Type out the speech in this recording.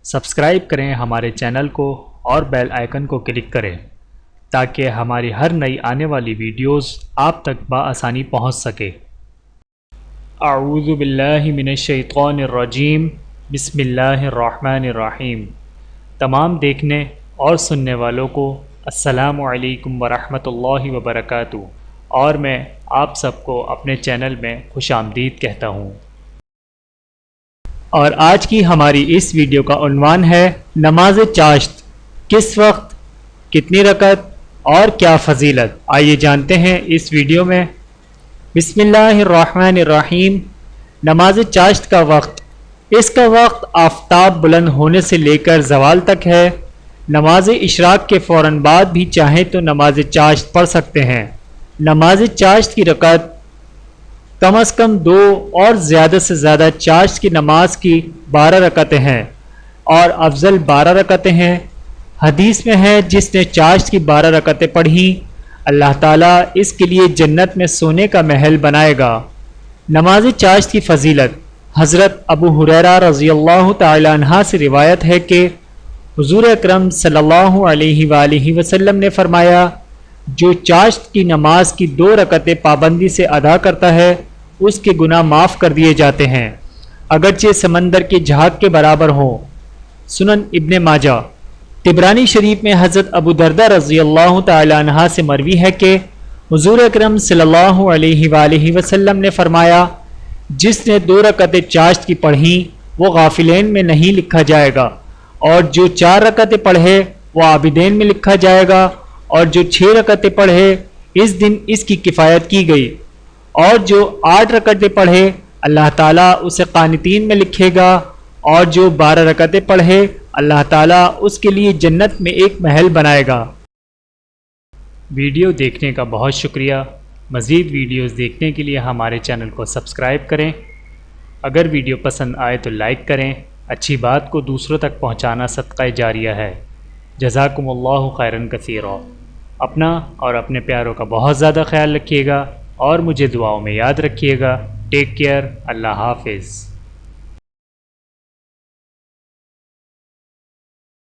Subscribe کریں ہمارے channel کو اور بیل آئیکن کو کلک کریں تاکہ ہماری ہر نئی آنے والی ویڈیوز آپ تک بآسانی پہنچ سکے۔ اعوذ باللہ من الشیطان الرجیم، بسم اللہ الرحمن الرحیم۔ تمام دیکھنے اور سننے والوں کو السلام علیکم ورحمۃ اللہ وبرکاتہ، اور میں آپ سب کو اپنے چینل میں خوش آمدید کہتا ہوں۔ اور آج کی ہماری اس ویڈیو کا عنوان ہے نماز چاشت، کس وقت، کتنی رکعت اور کیا فضیلت۔ آئیے جانتے ہیں اس ویڈیو میں۔ بسم اللہ الرحمن الرحیم۔ نماز چاشت کا وقت، اس کا وقت آفتاب بلند ہونے سے لے کر زوال تک ہے۔ نماز اشراق کے فوراً بعد بھی چاہیں تو نماز چاشت پڑھ سکتے ہیں۔ نماز چاشت کی رکعت کم از کم 2 اور زیادہ سے زیادہ چاشت کی نماز کی 12 رکعتیں ہیں، اور افضل 12 رکعتیں ہیں۔ حدیث میں ہے جس نے چاشت کی 12 رکعتیں پڑھیں اللہ تعالیٰ اس کے لیے جنت میں سونے کا محل بنائے گا۔ نماز چاشت کی فضیلت، حضرت ابو ہریرہ رضی اللہ تعالی عنہ سے روایت ہے کہ حضور اکرم صلی اللہ علیہ وآلہ وسلم نے فرمایا، جو چاشت کی نماز کی 2 رکعتیں پابندی سے ادا کرتا ہے اس کے گناہ معاف کر دیے جاتے ہیں، اگرچہ سمندر کے جھاگ کے برابر ہوں۔ سنن ابن ماجہ۔ طبرانی شریف میں حضرت ابو دردہ رضی اللہ تعالی عنہ سے مروی ہے کہ حضور اکرم صلی اللہ علیہ وآلہ وسلم نے فرمایا، جس نے 2 رکعتیں چاشت کی پڑھیں وہ غافلین میں نہیں لکھا جائے گا، اور جو 4 رکعتیں پڑھے وہ عابدین میں لکھا جائے گا، اور جو 6 رکعتیں پڑھے اس دن اس کی کفایت کی گئی، اور جو 8 رکعتیں پڑھے اللہ تعالیٰ اسے قانتین میں لکھے گا، اور جو 12 رکعتیں پڑھے اللہ تعالیٰ اس کے لیے جنت میں ایک محل بنائے گا۔ ویڈیو دیکھنے کا بہت شکریہ۔ مزید ویڈیوز دیکھنے کے لیے ہمارے چینل کو سبسکرائب کریں۔ اگر ویڈیو پسند آئے تو لائک کریں۔ اچھی بات کو دوسروں تک پہنچانا صدقہ جاریہ ہے۔ جزاکم اللہ خیرا کثیرا۔ اپنا اور اپنے پیاروں کا بہت زیادہ خیال رکھیے گا، اور مجھے دعاؤں میں یاد رکھیے گا۔ Take care. اللہ حافظ۔